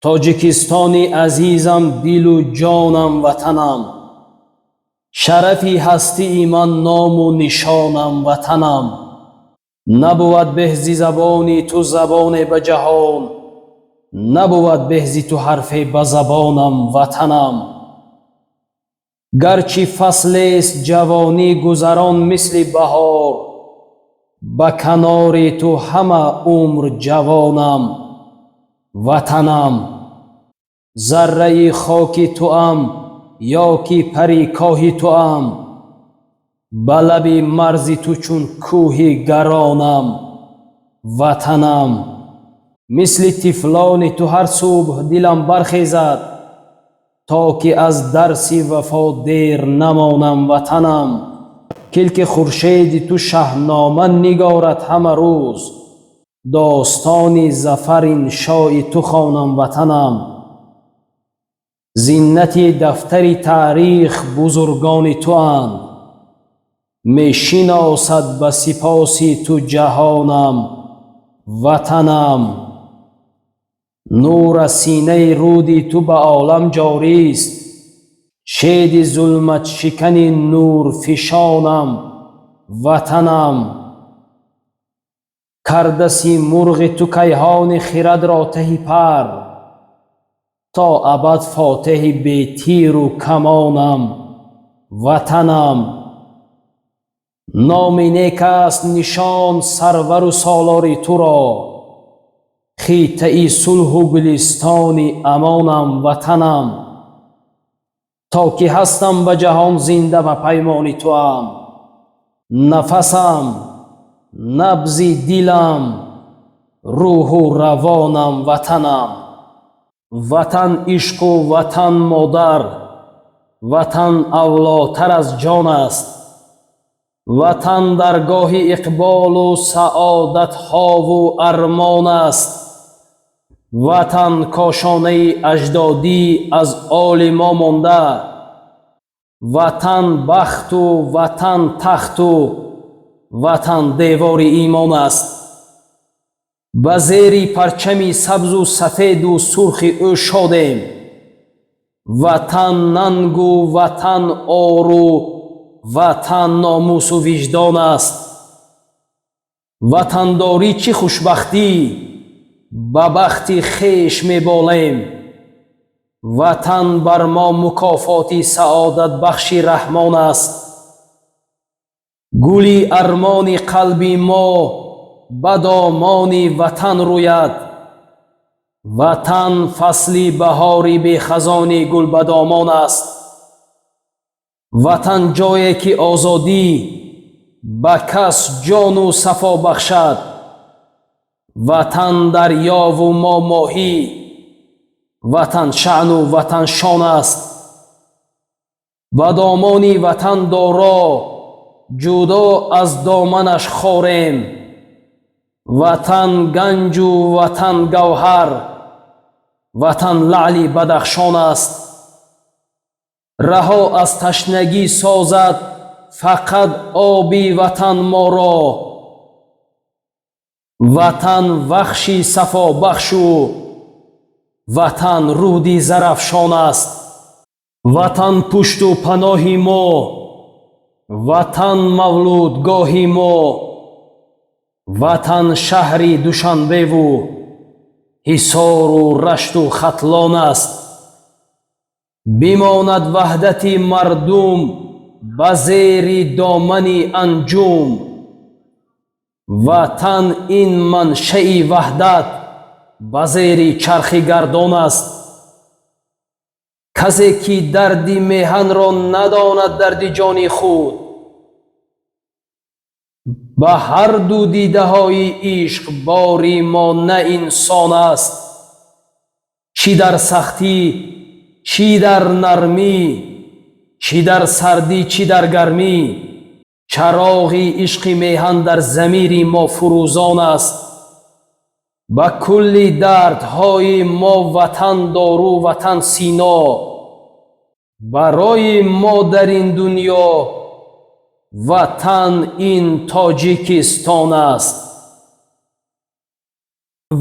تاجیکستانی عزیزم، دل و جانم، وطنم. شرفی هستی من، نام و نشانم، وطنم. نبود بهزی زبانی تو زبان به جهان، نبود بهزی تو حرف به زبانم، وطنم. گرچه فصل است جوانی گذران مثل بهار، به کنار تو همه عمر جوانم، وطنم. ذره خاک توام یا که پری کاه توام، به لب مرز تو چون کوه گرانم، وطنم. مثل طفلان تو هر صبح دلم برخیزد، تا که از درس وفا دیر نمانم، وطنم. کلک خورشید تو شاهنامه نگارد همه روز، داستان ظفر انشای تو خوانم، وطنم. زینت دفتر تاریخ بزرگان تو اند، می شناسد به سپاس تو جهانم، وطنم. نور سینه رود تو به عالم جاری است، شید ظلمت شکن نور فشانم، وطنم. کردسی مرغ تو کیهان خرد را ته پر، تا ابد فاتح بی تیر و کمانم، وطنم. نام نیک است نشان سرور و سالار تو را، خیطه صلح و گلستان امانم، وطنم. تا که هستم به جهان زنده به پیمان توام، نفسم، نبض دلم، روح و روانم، وطنم. وطن عشق و وطن مادر، وطن اولاتر از جان است. وطن درگاه اقبال و سعادت ها و ارمان است. وطن کاشانه اجدادی از آل ما مانده، وطن بخت و وطن تخت و وطن دیوار ایمان است. به زیر پرچم سبز و سفید و سرخ او شادیم، وطن ننگ و وطن عار و وطن ناموس و وجدان است. وطنداری چه خوشبختی، به بخت خویش می بالیم. وطن بر ما مکافات سعادت بخش رحمان است. گل ارمان قلب ما به دامان وطن روید، وطن فصل بهاری بی خزان گل به دامان است. وطن جایی که آزادی به کس جان و صفا بخشد، وطن دریا و ما ماهی، وطن شأن و وطن شان است. به دامان وطن دارا جدا از دامنش خوریم، وطن گنج و وطن گوهر، وطن لعل بدخشان است. رها از تشنگی سازد فقط آبی وطن ما را، وطن بخشی صفا بخش و وطن رودی زرافشان است. وطن پشت و پناه ما، وطن مولودگاه ما، وطن شهر دوشنبه و حصار و رشت و ختلان است. بماند وحدت مردم به زیر دامن انجم، وطن این منشأ وحدت به زیر چرخ گردان است. کسی که درد میهن را نداند درد جان خود، به هر دو دیده های عشق باری ما نه انسان است. چی در سختی چی در نرمی، چی در سردی چی در گرمی، چراغ عشق میهن در ضمیر ما فروزان است. به کل دردهای ما وطن دارو وطن سینا، برای ما در این دنیا وطن این تاجیکستان است.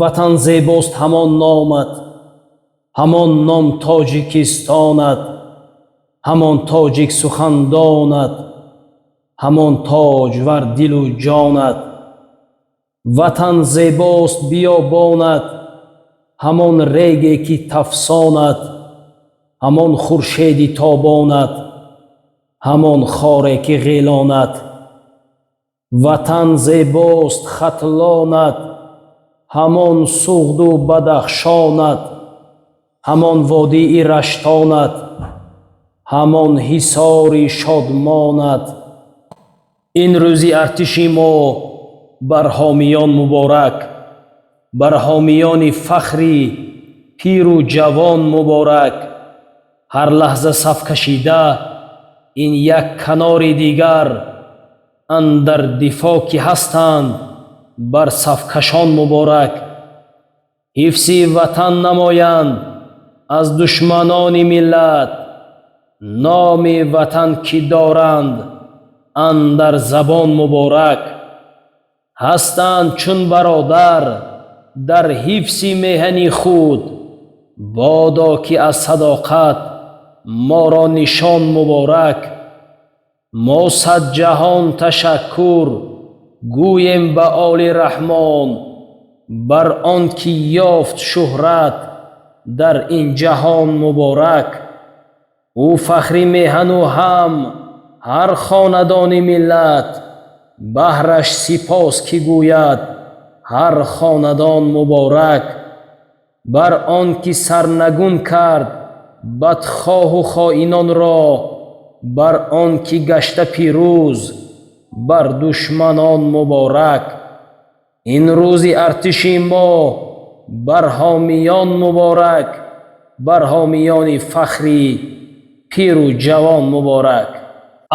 وطن زیباست همان نامت، ҳамон ном тоҷикистонат, ҳамон тоҷик сухандонат, ҳамон тоҷвар дилу ҷонат. ватан зебост биёбонат, ҳамон реге ки тафсонат, ҳамон хуршеди табонат, ҳамон хоре ки ғилонат. ватан зебост хатлонат, ҳамон суғду бадахшонат, ҳамон водии раштонат, ҳамон ҳисори шодмонат. ин рӯзи артиши мо бар ҳомиён муборак, бар ҳомиёни фахри пиру ҷавон муборак. ҳар лаҳза саф кашида ин як канори дигар, андар дифоъ ки ҳастанд бар сафкашон муборак. ҳифзи ватан намоянд аз душманони миллат, номи ватан ки доранд андар забон муборак. ҳастанд чун бародар дар ҳифзи меҳани худ, бодо ки аз садоқат моро нишон муборак. мо садҷаҳон ташаккур гӯем ба оли раҳмон, бар он ки ёфт шӯҳрат дар ин ҷаҳон муборак. ӯ фахри меҳану ҳам ҳар хонадони миллат, баҳраш сипос ки гӯяд ҳар хонадон муборак. бар он ки сарнагун кард бадхоҳу хоинонро, бар он ки гашта пирӯз бар душманон муборак. ин рӯзи артиши мо бар ҳомиён муборак, бар ҳомиёни фахри пиру ҷавон муборак.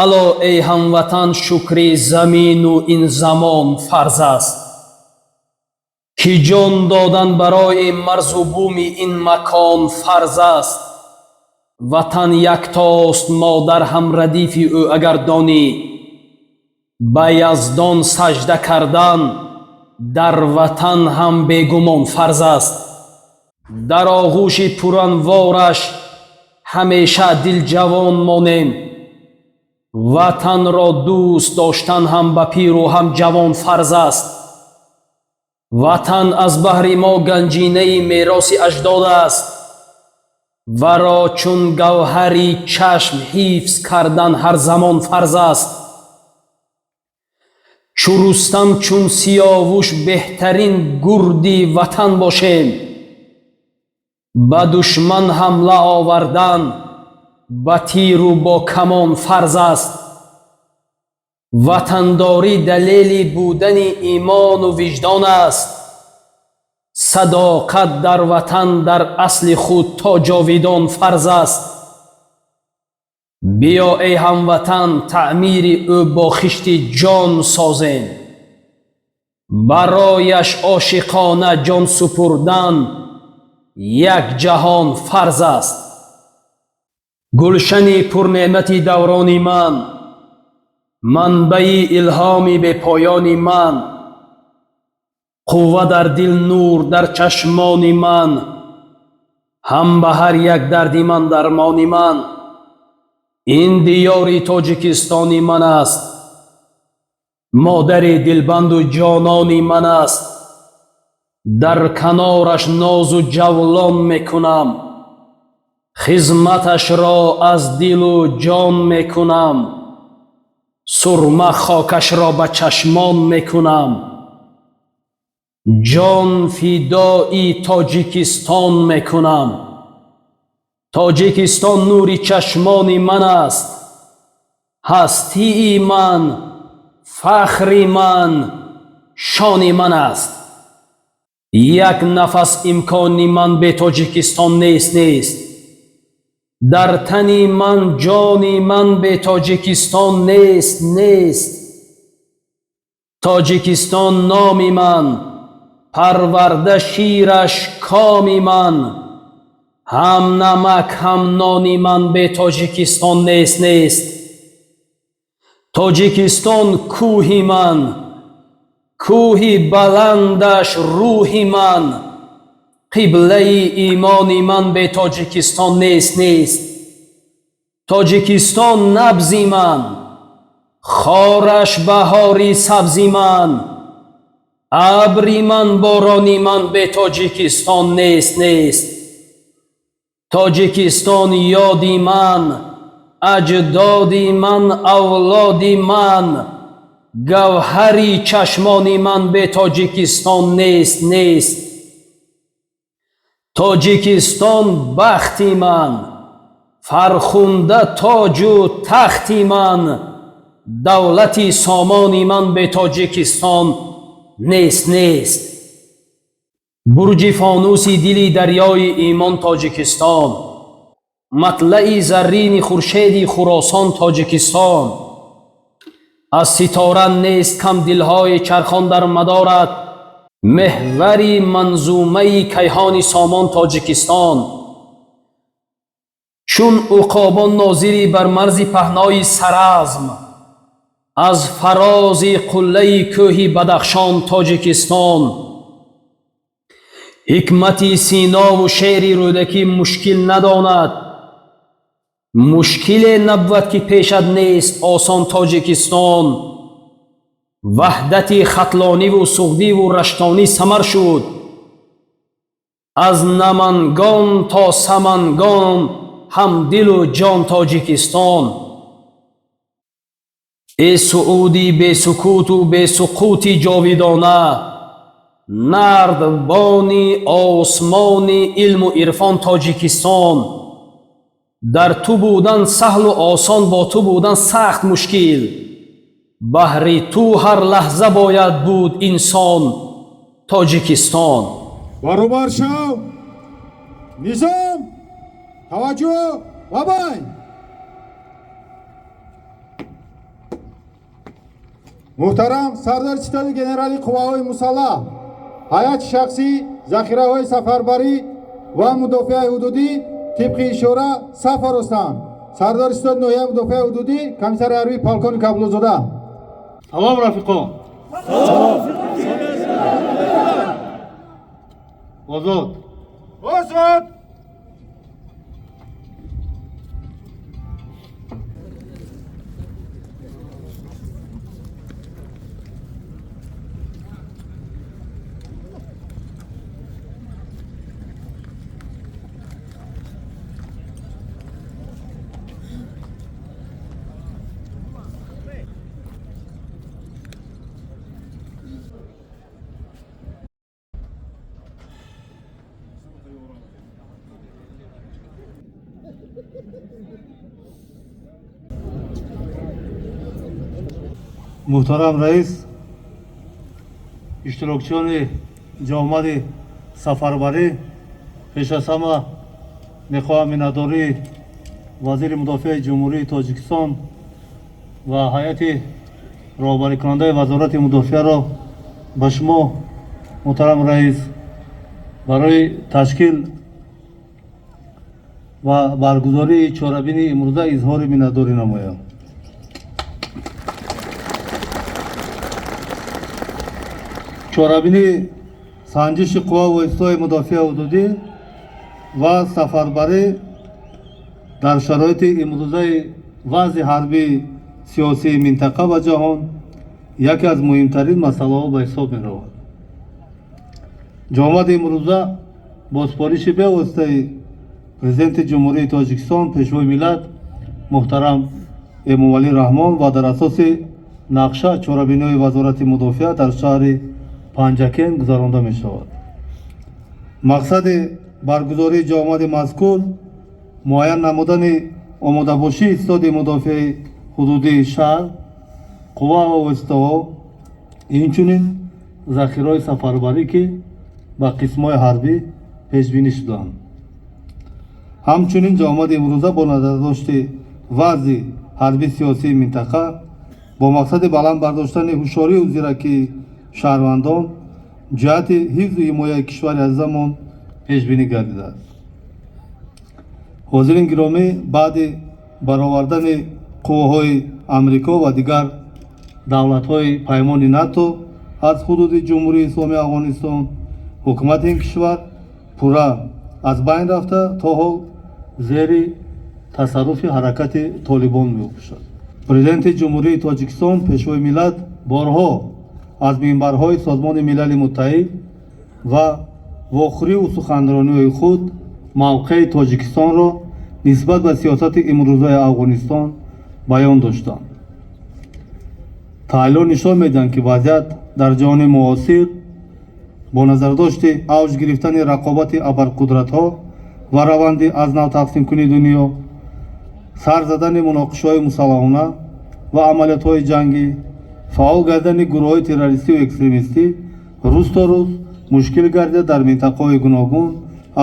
ало эй ҳамватан, шукри замину ин замон фарз аст, ки ҷон додан барои марзу буми ин макон фарз аст. ватан яктост, модар ҳам радифи ӯ агар донӣ, ба яздон сажда кардан дар ватан ҳам бегумон фарз аст. дар оғӯши пуранвораш ҳамеша дилҷавон монем, ватанро дӯст доштан ҳам ба пиру ҳам ҷавон фарз аст. ватан аз баҳри мо ганҷинаи мероси аҷдод аст, варо чун гавҳари чашм ҳифз кардан ҳар замон фарз аст. чу рустам чун сиёвуш беҳтарин гурди ватан бошем, ба душман ҳамла овардан ба тиру бо камон фарз аст. ватандорӣ далели будани имону виҷдон аст, садоқат дар ватан дар асли худ то ҷовидон фарз аст. биё эй ҳамватан, таъмири ӯ бо хишти ҷон созем, барояш ошиқона ҷон супурдан як ҷаҳон фарз аст. гулшани пурнеъмати даврони ман, манбаи илҳоми бепоёни ман, қувва дар дил, нур дар чашмони ман, ҳам ба ҳар як дарди ман дармони ман. ин диёри тоҷикистони ман аст, модари дилбанду ҷонони ман аст. дар канораш нозу ҷавлон мекунам, хизматашро аз дилу ҷон мекунам. сурма хокашро ба чашмон мекунам, ҷон фидои тоҷикистон мекунам. тоҷикистон нури чашмони ман аст, ҳастии ман, фахри ман, шони ман аст. як нафас имкони ман бе тоҷикистон нест. дар тани ман ҷони ман бе тоҷикистон нест. тоҷикистон номи ман, парварда шираш коми ман, ҳам намак ҳам нони ман бе тоҷикистон нест. тоҷикистон кӯҳи ман, кӯҳи баландаш рӯҳи ман, қиблаи имони ман бе тоҷикистон нест. тоҷикистон набзи ман, خارش بهاری سبزی من، ابری من بارانی من به تاجیکستان نیست. تاجیکستان یادی من، اجدادی من، اولادی من، گوهری چشمانی من به تاجیکستان نیست. تاجیکستان بختی من، فرخنده تاج و تختی من، دولتی سامانی من به تاجیکستان نیست. برج فانوسی دلی دریای ایمان تاجیکستان، مطلع زرین خورشید خراسان تاجیکستان، از ستاره نیست کم دلهای چرخان در مدارت، محوری منظومه کیهان سامان تاجیکستان، چون عقابان ناظری بر مرز پهنای سرازم، از فراز قله کوه بدخشان تاجیکستان، حکمت سینا و شعر رودکی مشکل نداند، مشکل نبود که پیشت نیست آسان تاجیکستان، وحدت ختلانی و سغدی و رشتانی ثمر شد، از نمنگان تا سمنگان هم دل و جان تاجیکستان. ای سعودی بے سکوت و بے سقوطی جاویدانه، نردبانی آسمانی علم و عرفان تاجیکستان، در تو بودن سهل و آسان، با تو بودن سخت مشکل، بهر تو هر لحظه باید بود انسان تاجیکستان. باروبار شو نظام توجه بابای. محترم سردار ستاد گنرالی قواهای مسلح، هیئت شخصی، ذخیره‌های سفربری و مدافع حدودی طبق اشاره سفر هستند. سردار ستاد نویه مدافع حدودی کمیسر حربی پالکون کابلوزاده. سلام رفیقان. آزاد. محترم رئیس، اشتراکچیان جامعه سفربری، پیش از همه میخواهم میnnatdori وزیر مدافع جمهوری تاجیکستان و هیئت راهبری کننده وزارت مدافع را به شما محترم رئیس برای تشکیل و برگزاری چهاربینی امروزه اظهار میnnatdori نمایم. چهاربینی سنجش قوا و استای مدافع حدودی و سفربری در شرایط امروزه وضع حربی سیاسی منطقه و جهان یکی از مهمترین مسائل به حساب می رود. جامعه امروزه با سپارش به واسطه پرزیدنت جمهوری تاجیکستان پیشوای ملت محترم امامعلی رحمان و در اساس نقشه چهاربینی وزارت مدافع در شهر پنجکن گذرانده می شود. مقصد برگزاری جامعه مذکور معین نمودن آماده باشی استاد مدافع حدودی شهر، قوا و استوا، اینچنین ذخیره‌های سفربری که با قسم‌های حربی پیش بینی شدند. همچنین جامعه امروزه با نظر داشته وضع حربی سیاسی منطقه با مقصد بلند برداشتن هوشیاری و زیرکی شهروندان جهت حفظ و حمایت کشور عزیزمان پیش بینی گردیده است. حاضرین گرامی، بعد برآوردن قواهای امریکا و دیگر دولت‌های پیمان ناتو از حدود جمهوری اسلامی افغانستان، حکومت این کشور пурра аз байн рафта то ҳол зери тасарруфи ҳаракати толибон мебошад. Президенти ҷумҳурии Тоҷикистон пешвои миллат борҳо аз минбарҳои Созмони Милали Муттаҳид ва вохӯрии суханрониҳои худ мавқеи Тоҷикистонро нисбат ба сиёсати имрӯзаи Афғонистон баён доштанд. таҳлилҳо нишон медиҳанд, ки вазъият дар ҷаҳони муосир бо назардошти авҷ гирифтани рақобати абарқудратҳо ва раванди аз нав тақсимкунии дунё, сар задани муноқишаҳои мусаллаҳона ва амалиётҳои ҷангӣ, фаъол гардидани гурӯҳҳои террористӣ ва экстремистӣ рӯз то рӯз мушкил гардида дар минтақаҳои гуногун,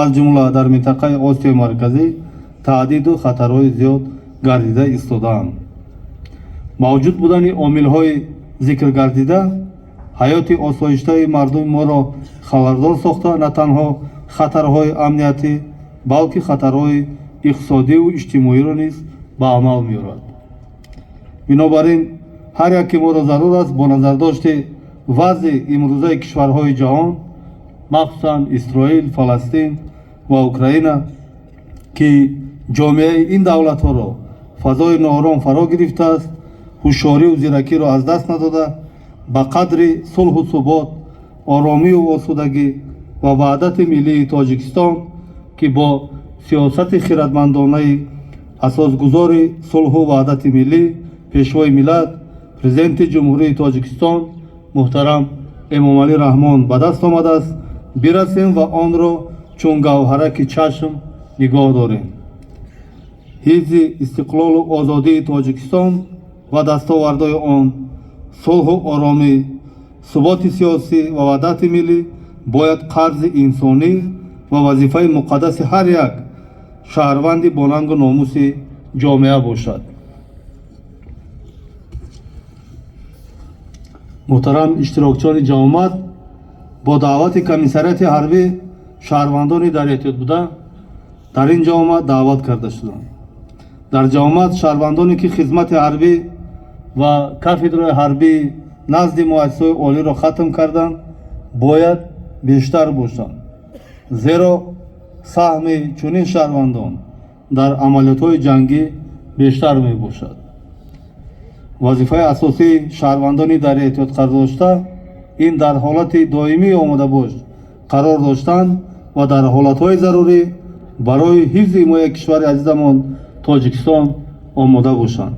аз ҷумла дар минтақаи Осиёи Марказӣ таҳдиду хатарҳои зиёд гардида истодаанд. мавҷуд будани омилҳои зикргардида ҳаёти осоиштаи мардуми моро халалдор сохта, на танҳо хатарҳои амниятӣ, балки хатарҳои иқтисодиву иҷтимоиро низ ба амал меорад. бинобар ин ҳар яке моро зарур аст бо назардошти вазъи имрӯзаи кишварҳои ҷаҳон, махсусан Исроил, Фаластин ва Украина, ки ҷомеаи ин давлатҳоро фазои ноором фаро гирифтааст, ҳушёриву зиракиро аз даст надода, ба қадри сулҳу субот, оромию осудагӣ ва ваҳдати миллии Тоҷикистон, ки бо сиёсати хиратмандонаи асосгузори сулҳу ваҳдати миллӣ, пешвои миллат, президенти ҷумҳурии Тоҷикистон муҳтарам Эмомалӣ Раҳмон ба даст омадааст, бирасем ва онро чун гавҳараки чашм нигоҳ дорем. ҳифзи истиқлолу озодии Тоҷикистон ва дастовардҳои он, сулҳу оромӣ, суботи сиёсӣ ва ваҳдати миллӣ бояд қарзи инсонӣ ва вазифаи муқаддаси ҳар як шаҳрванди бонангу номуси ҷомеа бошад. муҳтарам иштирокчиёни ҷамъомат, бо даъвати комиссарияти ҳарбӣ шаҳрвандони дар эҳтиёт буда дар ин ҷомеа даъват карда шуданд. дар ҷамъомат шаҳрвандоне ки хизмати ҳарбӣ ва кафедраи ҳарбӣ назди муассисаҳои олиро хатм карданд, бояд бештар бошанд, зеро саҳми чунин шаҳрвандон дар амалиётҳои ҷангӣ бештар мебошад. вазифаи асосии шаҳрвандони дар эҳтиёт қарордошта ин дар ҳолати доимии омодабош қарор доштан ва дар ҳолатҳои зарурӣ барои ҳифзи ҳимояи кишвари азизамон Тоҷикистон омода бошанд.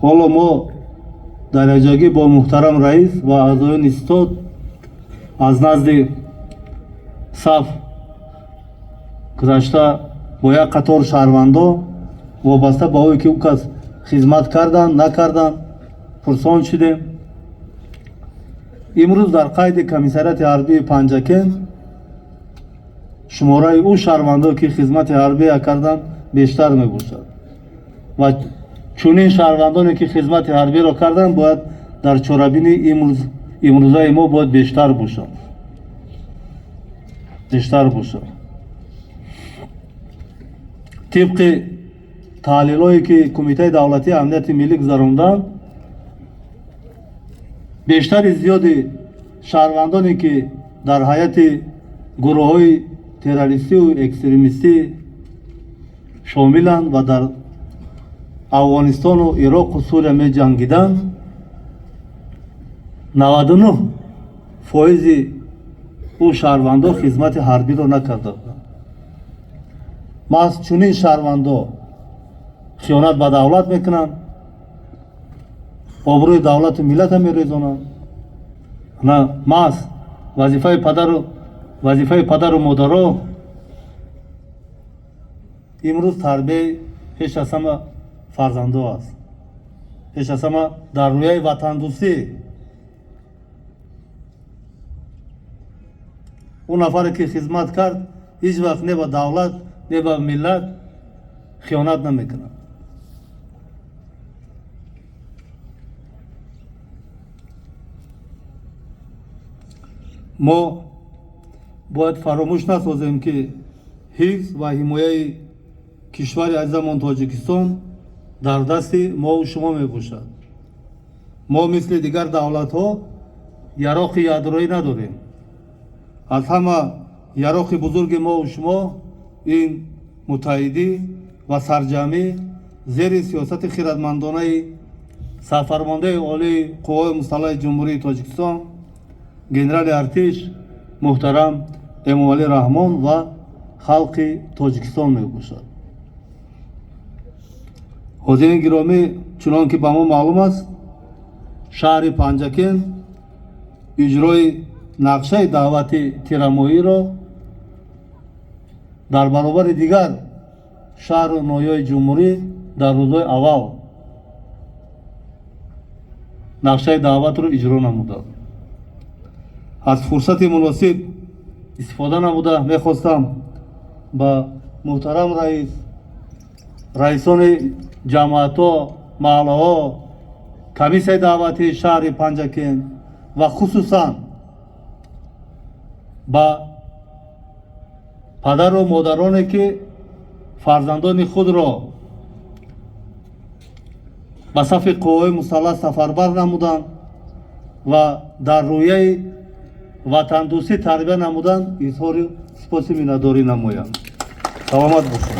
ҳоло мо дараҷагӣ бо муҳтарам раис ва аъзоёни истод аз назди саф гузашта бо як қатор шаҳрвандо вобаста ба ое ки ӯ кас хизмат карданд накарданд пурсон шудем. имрӯз дар қайди комиссарияти ҳарбии Панҷакен шумораи ӯ шаҳрвандо ки хизмати ҳарбия карданд бештар мебошад ва чунин шаҳрвандоне ки хизмати ҳарбиро карданд бояд дар чорабини имрӯзаи мо бояд бештар бошад. тибқи таҳлилҳое ки Кумитаи давлатии амнияти миллӣ гузаронданд, бештари зиёди шаҳрвандоне ки дар ҳайати гурӯҳҳои террористиву экстремистӣ шомиланд ва дар Афғонистону Ироқу Сурия меҷангиданд, 99% ӯ шаҳрвандо хизмати ҳарбиро накарда буданд. маҳз чунин шаҳрвандо хиёнат ба давлат мекунанд, обрӯи давлату миллата мерезонанд, на маҳз вазифаи падару модаро имрӯз тарбияи пеш аз ҳама фарзандо аст, пеш аз ҳама дар рӯяи ватандӯстӣ. ӯ нафаре ки хизмат кард ҳеҷ вақт не ба давлат не ба миллат хиёнат намекунад. мо бояд фаромӯш насозем ки ҳифз ва ҳимояи кишвари азизамон Тоҷикистон дар дасти мову шумо мебошад. мо мисли дигар давлатҳо яроқи ядроӣ надорем. аз ҳама яроқи бузурги мову шумо ин муттаҳидӣ ва сарҷамӣ зери сиёсати хиратмандонаи сарфармондаи олии қувваҳои мусаллаҳи ҷумҳурии Тоҷикистон генерали артиш муҳтарам Эмомалӣ Раҳмон ва халқи Тоҷикистон мебошад. ҳозирини гиромӣ, чунон ки ба мо маълум аст, шаҳри Панҷакен иҷрои нақшаи даъвати тирамоҳиро дар баробари дигар шаҳру ноҳияҳои ҷумҳурӣ дар рӯзҳои аввал нақшаи даъватро иҷро намуданд. аз фурсати муносиб истифода намуда мехостам ба муҳтарам раисони ҷамъиятҳо, маҳаллаҳо, комиссияи даъватии шаҳри Панҷакен ва хусусан ба падару модароне ки фарзандони худро ба сафи қувваҳои мусаллаҳ сафарбар намуданд ва дар рӯяи ватандӯстӣ тарбия намуданд, изҳори сипоси миннатдорӣ намоям. саломат бошед.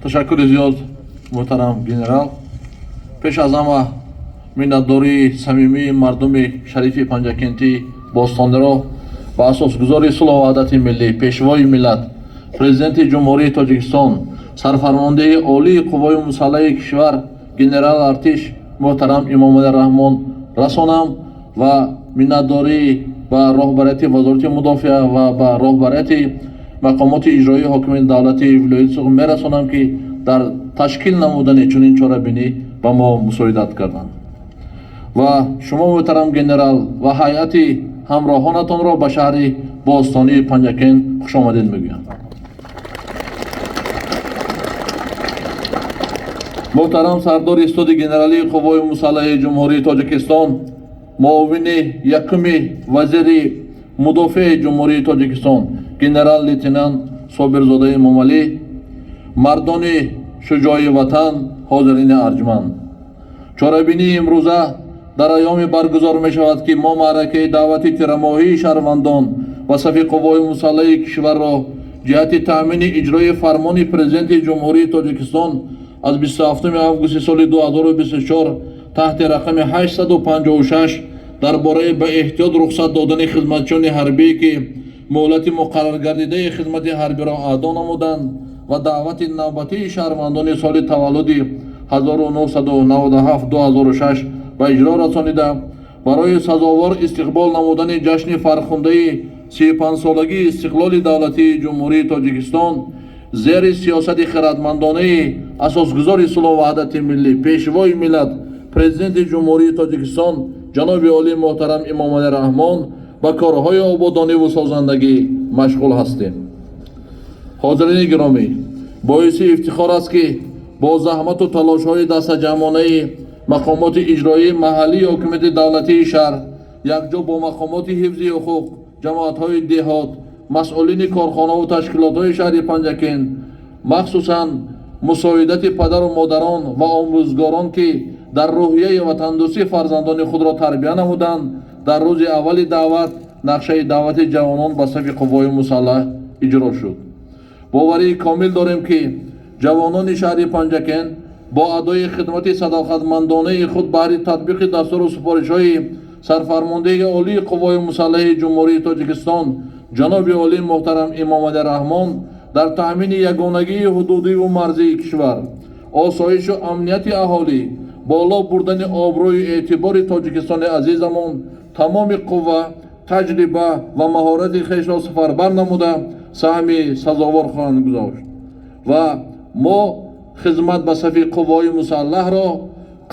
ташаккури зиёд муҳтарам генерал. пеш аз ҳама миннатдории самимии мардуми шарифи панҷакентӣ бостонеро ба асосгузори сулҳу ваҳдати миллӣ, пешвои миллат, президенти ҷумҳурии Тоҷикистон, сарфармондаи олии қувваҳои мусаллаҳи кишвар генерал артиш муҳтарам Эмомалӣ Раҳмон расонам ва миннатдорӣ ба роҳбарияти вазорати мудофиа ва ба роҳбарияти мақомоти иҷроии ҳокимияти давлати вилояти Суғд мерасонам ки дар ташкил намудани чунин чорабинӣ ба мо мусоидат карданд. ва шумо муҳтарам генерал ва ҳайати ҳамроҳонатонро ба шаҳри бостонии Панҷакен хушомадед мегӯям. муҳтарам сардори истоди генералии қувваҳои мусаллаҳи ҷумҳурии Тоҷикистон, муовини якуми вазири мудофиаи ҷумҳурии Тоҷикистон генерал лейтенант Собирзодаи Эмомалӣ, мардони шуҷои ватан, ҳозирини арҷманд. чорабинии имрӯза дар айёме баргузор мешавад ки мо маъракаи даъвати тирамоҳии шаҳрвандон ва сафи қувваҳои мусаллаҳи кишварро ҷиҳати таъмини иҷрои фармони президенти ҷумҳурии Тоҷикистон аз 27 августи соли 2024 таҳти рақами 856 дар бораи ба эҳтиёт рухсат додани хизматчиёни ҳарбие ки муҳлати муқарраргардидаи хизмати ҳарбиро аъдо намуданд ва даъвати навбатии шаҳрвандони соли таваллуди 1997-2006 ба иҷро расонида барои сазовор истиқбол намудани ҷашни фархундаи 35-солагии истиқлоли давлатии ҷумҳурии Тоҷикистон зери сиёсати хиратмандонаи асосгузори сулҳу ваҳдати миллӣ, пешвои миллат, президенти ҷумҳурии Тоҷикистон ҷаноби олӣ муҳтарам Эмомалӣ Раҳмон ба корҳои ободониву созандагӣ машғул ҳастем. ҳозирини гиромӣ, боиси ифтихор аст ки бо заҳмату талошҳои дастаҷамъонаи мақомоти иҷроии маҳаллии ҳокимияти давлатии шаҳр якҷо бо мақомоти ҳифзи ҳуқуқ, ҷамоатҳои деҳот, масъулини корхонаву ташкилотҳои шаҳри Панҷакен, махсусан мусоидати падару модарон ва омӯзгорон ки дар рӯҳияи ватандӯстии фарзандони худро тарбия намуданд, дар рӯзи аввали даъват нақшаи даъвати ҷавонон ба сафи қувваҳои мусаллаҳ иҷро шуд. боварии комил дорем ки ҷавонони шаҳри Панҷакен бо адои хидмати садоқатмандонаи худ баҳри татбиқи дастуру супоришҳои сарфармондаи олии қувваҳои мусаллаҳи ҷумҳурии Тоҷикистон ҷаноби олӣ муҳтарам Эмомалӣ Раҳмон дар таъмини ягонагии ҳудудиву марзии кишвар, осоишу амнияти аҳолӣ, боло бурдани обрӯю эътибори Тоҷикистони азизамон тамоми қувва, таҷриба ва маҳорати хешро сафарбар намуда саҳми сазовор хоҳанд гузошт ва мо хизмат ба сафи қувваҳои мусаллаҳро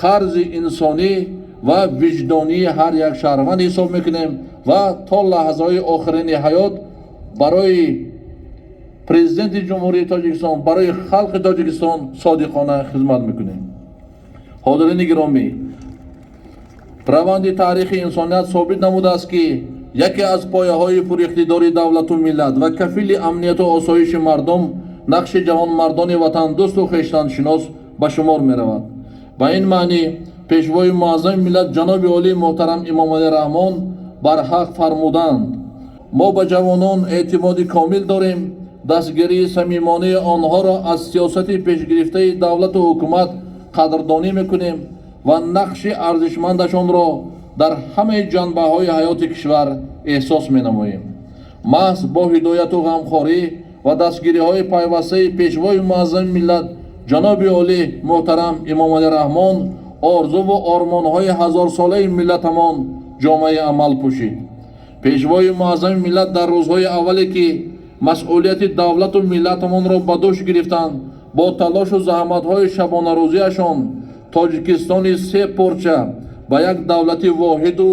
қарзи инсонӣ ва виҷдонии ҳар як шаҳрванд ҳисоб мекунем ва то лаҳзаҳои охирини ҳаёт барои президенти ҷумҳурии Тоҷикистон, барои халқи Тоҷикистон содиқона хизмат мекунем. ҳозирини гиромӣ, раванди таърихи инсоният собит намудааст ки яке аз пояҳои пуриқтидори давлату миллат ва кафили амнияту осоиши мардум нақши ҷавонмардони ватандӯсту хештаншинос ба шумор меравад. ба ин маънӣ пешвои муаззами миллат ҷаноби олии муҳтарам имомалӣ раҳмон барҳақ фармуданд: мо ба ҷавонон эътимоди комил дорем, дастгирии самимонаи онҳоро аз сиёсати пешгирифтаи давлату ҳукумат қадрдонӣ мекунем ва нақши арзишмандашонро дар ҳамаи ҷанбаҳои ҳаёти кишвар эҳсос менамоем. маҳз бо ҳидояту ғамхорӣ ва дастгириҳои пайвастаи пешвои муаззами миллат ҷаноби олӣ муҳтарам имомалӣ раҳмон орзуву ормонҳои ҳазорсолаи миллатамон ҷомаи амал пӯшид. пешвои муаззами миллат дар рӯзҳои аввале ки масъулияти давлату миллатамонро ба дӯш гирифтанд, бо талошу заҳматҳои шабонарӯзиашон тоҷикистони се порча ба як давлати воҳиду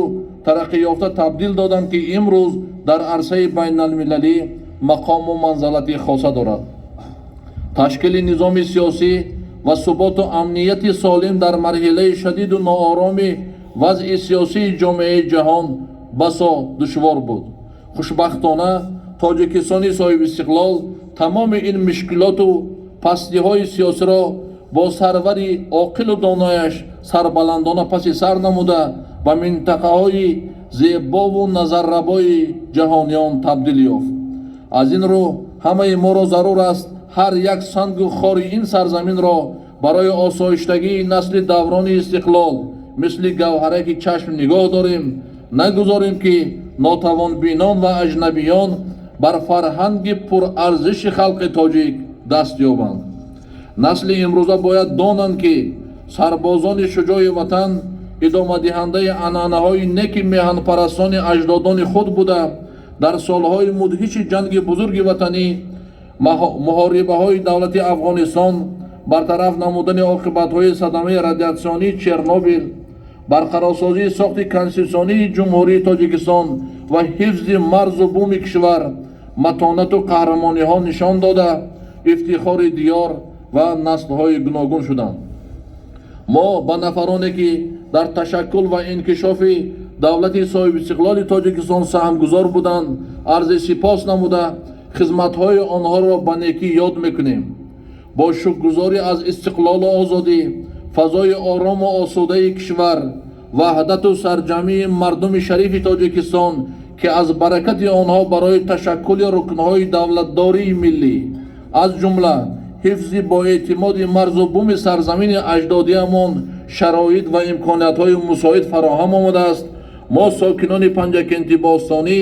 тараққиёфта табдил доданд, ки имрӯз дар арсаи байналмилалӣ мақому манзалати хоса дорад. ташкили низоми сиёсӣ ва суботу амнияти солим дар марҳилаи шадиду ноороми вазъи сиёсии ҷомеаи ҷаҳон басо душвор буд. хушбахтона тоҷикистони соҳибистиқлол тамоми ин мушкилоту пастиҳои сиёсиро бо сарвари оқилу донояш сарбаландона паси сар намуда ба минтақаҳои зебову назаррабои ҷаҳониён табдил ёфт. аз ин рӯ ҳамаи моро зарур аст ҳар як сангу хори ин сарзаминро барои осоиштагии насли даврони истиқлол мисли гавҳараки чашм нигоҳ дорем, нагузорем ки нотавонбинон ва аҷнабиён бар фарҳанги пурарзиши халқи тоҷик даст ёбанд. насли имрӯза бояд донанд ки сарбозони шуҷои ватан идомадиҳандаи анъанаҳои неки меҳанпарастони аҷдодони худ буда, дар солҳои мудҳиши ҷанги бузурги ватанӣ муҳорибаҳои давлати афғонистон, бартараф намудани оқибатҳои садамаи радиатсионии Чернобил, барқарорсозии сохти конститутсионии ҷумҳурии Тоҷикистон ва ҳифзи марзу буми кишвар матонату қаҳрамониҳо нишон дода, ифтихори диёр ва наслҳои гуногун шуданд. мо ба нафароне ки дар ташаккул ва инкишофи давлати соҳибистиқлоли Тоҷикистон саҳмгузор буданд, арзи сипос намуда хизматҳои онҳоро ба некӣ ёд мекунем. бо шукргузорӣ аз истиқлолу озодӣ, фазои орому осудаи кишвар, ваҳдату сарҷамии мардуми шарифи Тоҷикистон ки аз баракати онҳо барои ташаккули рукнҳои давлатдории миллӣ, аз ҷумла ҳифзи боэътимоди марзу буми сарзамини аҷдодиамон шароит ва имкониятҳои мусоид фароҳам омадааст, мо сокинони Панҷакенти бостонӣ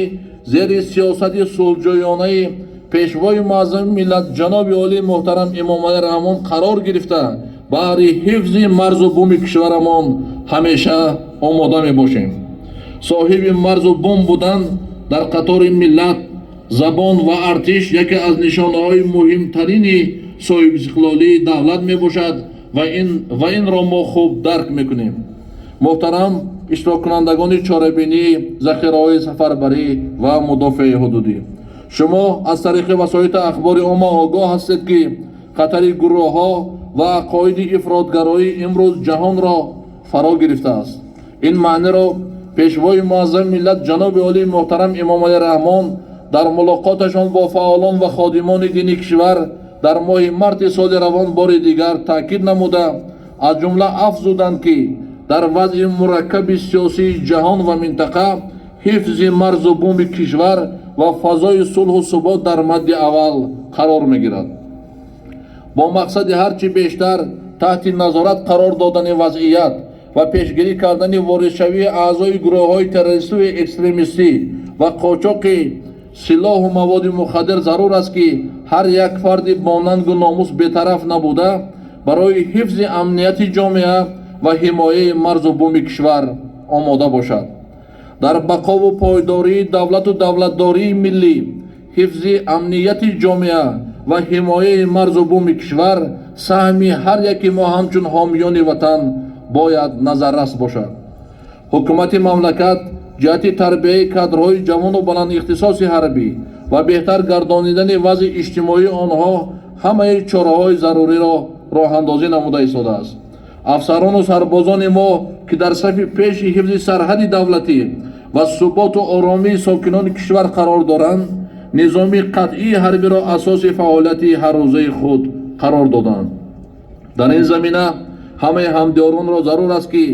зери сиёсати сулҳҷӯёнаи пешвои муаззами миллат ҷаноби олии муҳтарам имомалӣ раҳмон қарор гирифта баҳри ҳифзи марзу буми кишварамон ҳамеша омода мебошем. соҳиби марзу бум будан дар қатори миллат, забон ва артиш яке аз нишонаҳои муҳимтарини соҳибистиқлолии давлат мебошад ва инро мо хуб дарк мекунем. муҳтарам иштироккунандагони чорабинии захираҳои сафарбарӣ ва мудофиаи ҳудудӣ, шумо аз тариқи васоити ахбори умма огоҳ ҳастед ки хатари гурӯҳҳо ва ақоиди ифротгароӣ имрӯз ҷаҳонро фаро гирифтааст. ин маъниро пешвои муаззами миллат ҷаноби олии муҳтарам имомалӣ раҳмон дар мулоқоташон бо фаъолон ва ходимони дини кишвар дар моҳи марти соли равон бори дигар таъкид намуда, аз ҷумла афзуданд ки дар вазъи мураккаби сиёсии ҷаҳон ва минтақа ҳифзи марзу буми кишвар ва фазои сулҳу субот дар мадди аввал қарор мегирад. бо мақсади ҳарчи бештар таҳти назорат қарор додани вазъият ва пешгирӣ кардани воридшавии аъзои гурӯҳҳои террористиву экстремистӣ ва қочоқи силоҳу маводи мухаддир зарур аст ки ҳар як фарди бо нангу номус бетараф набуда барои ҳифзи амнияти ҷомеа ва ҳимояи марзу буми кишвар омода бошад. дар бақову пойдории давлату давлатдории миллӣ, ҳифзи амнияти ҷомеа ва ҳимояи марзу буми кишвар саҳми ҳар яки мо ҳамчун ҳомиёни ватан бояд назаррас бошад. ҳукумати мамлакат ҷиҳати тарбияи кадрҳои ҷавону баландихтисоси ҳарбӣ ва беҳтар гардонидани вазъи иҷтимоии онҳо ҳамаи чораҳои заруриро роҳандозӣ намуда истодааст. афсарону сарбозони мо ки дар сафи пеши ҳифзи сарҳади давлатӣ ва суботу оромии сокинони кишвар қарор доранд, низоми қатъии ҳарбиро асоси фаъолияти ҳаррӯзаи худ қарор доданд. дар ин замина ҳамаи ҳамдиёронро зарур аст ки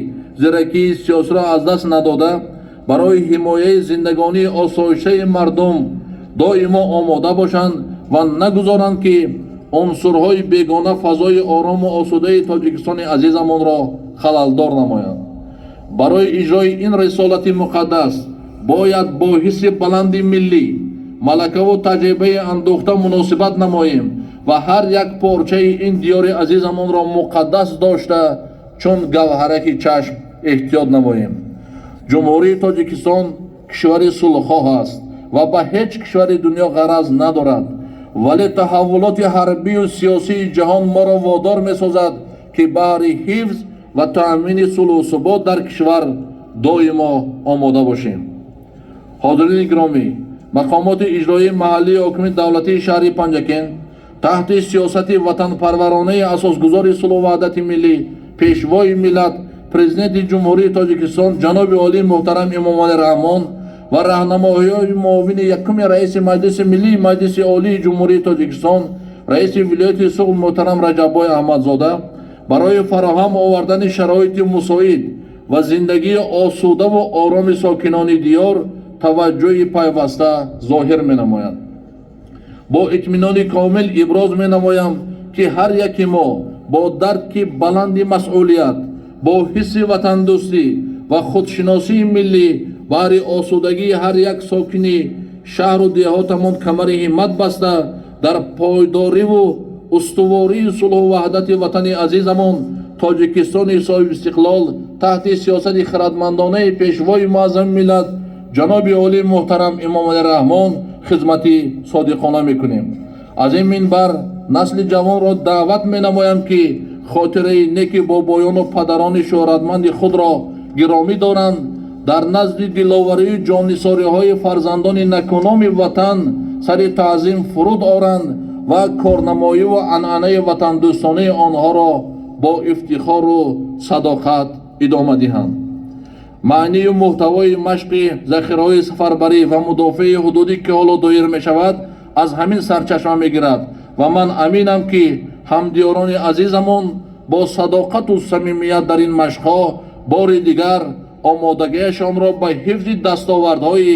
зиракии сиёсиро аз даст надода барои ҳимояи зиндагонии осоишаи мардум доимо омода бошанд ва нагузоранд ки унсурҳои бегона фазои орому осудаи тоҷикистони азизамонро халалдор намоянд. барои иҷрои ин рисолати муқаддас бояд бо ҳисси баланди миллӣ малакаву таҷрибаи андӯхта муносибат намоем ва ҳар як порчаи ин диёри азизамонро муқаддас дошта чун гавҳараки чашм эҳтиёт намоем. ҷумҳурии тоҷикистон кишвари сулҳхоҳ аст ва ба ҳеҷ кишвари дунё ғараз надорад, вале таҳаввулоти ҳарбию сиёсии ҷаҳон моро водор месозад ки баҳри ҳифз ва таъмини сулҳу субот дар кишвар доимо омода бошем. ҳозирини гиромӣ, мақомоти иҷроии маҳаллии ҳокими давлатии шаҳри Панҷакен таҳти сиёсати ватанпарваронаи асосгузори сулҳу ваҳдати миллӣ, пешвои миллат, президенти ҷумҳурии Тоҷикистон ҷаноби олии муҳтарам Эмомалӣ Раҳмон ва раҳнамоиҳои муовини якуми раиси Маҷлиси Миллии Маҷлиси Олии Ҷумҳурии Тоҷикистон, раиси вилояти Суғд муҳтарам Раҷаббой Аҳмадзода барои фароҳам овардани шароити мусоид ва зиндагии осудаву ороми сокинони диёр таваҷҷӯҳи пайваста зоҳир менамоянд. бо итминони комил иброз менамоям ки ҳар яки мо бо дарки баланди масъулият, бо ҳисси ватандӯстӣ ва худшиносии миллӣ баҳри осудагии ҳар як сокини шаҳру деҳотамон камари ҳиммат баста дар пойдориву устувории сулҳу ваҳдати ватани азизамон Тоҷикистони соҳиби истиқлол таҳти сиёсати хирадмандонаи пешвои муаззами миллат ҷаноби олии муҳтарам Эмомалӣ Раҳмон хизмати содиқона мекунем. аз ин минбар насли ҷавонро даъват менамоям ки хотираи неки бобоёну падарони шӯҳратманди худро гиромӣ доранд, дар назди диловарию ҷонисориҳои фарзандони накуноми ватан сари таъзим фуруд оранд ва корнамоиву анъанаи ватандӯстонаи онҳоро бо ифтихору садоқат идома диҳанд. маънию муҳтавои машқи захираҳои сафарбарӣ ва мудофиаи ҳудудӣ ки ҳоло доир мешавад аз ҳамин сарчашма мегирад ва ман аминам ки ҳамдиёрони азизамон бо садоқату самимият дар ин машқҳо бори дигар омодагиашонро ба ҳифзи дастовардҳои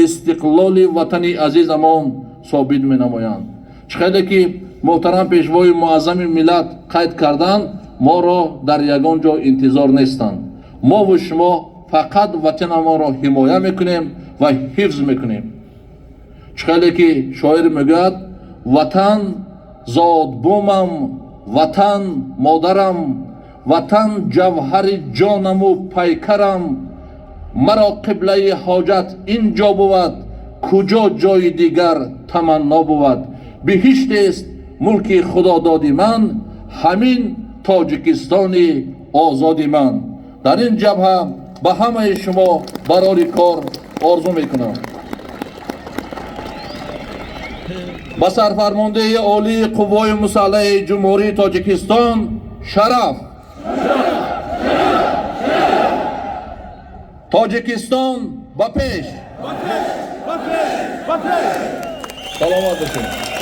истиқлоли ватани азизамон собит менамоянд. чӣ қадр ки муҳтарам пешвои муаззами миллат қайд карданд, моро дар ягон ҷо интизор нестанд. мову шумо фақат ватанамонро ҳимоя мекунем ва ҳифз мекунем. чӣ қадр ки шоир мегӯяд: ватан зодбӯмам, ватан модарам, ватан ҷавҳари ҷонаму пайкарам, маро қиблаи ҳоҷат ин ҷо бувад, куҷо ҷои дигар таманно бувад. биҳиштест мулки худододи ман, ҳамин Тоҷикистони озоди ман. дар ин ҷабҳа ба ҳамаи шумо барори кор орзу мекунам. ба сарфармондаи олии қуввои мусаллаҳаи ҷумҳурии Тоҷикистон шараф! Тоҷикистон ба пеш! Саломат бошед!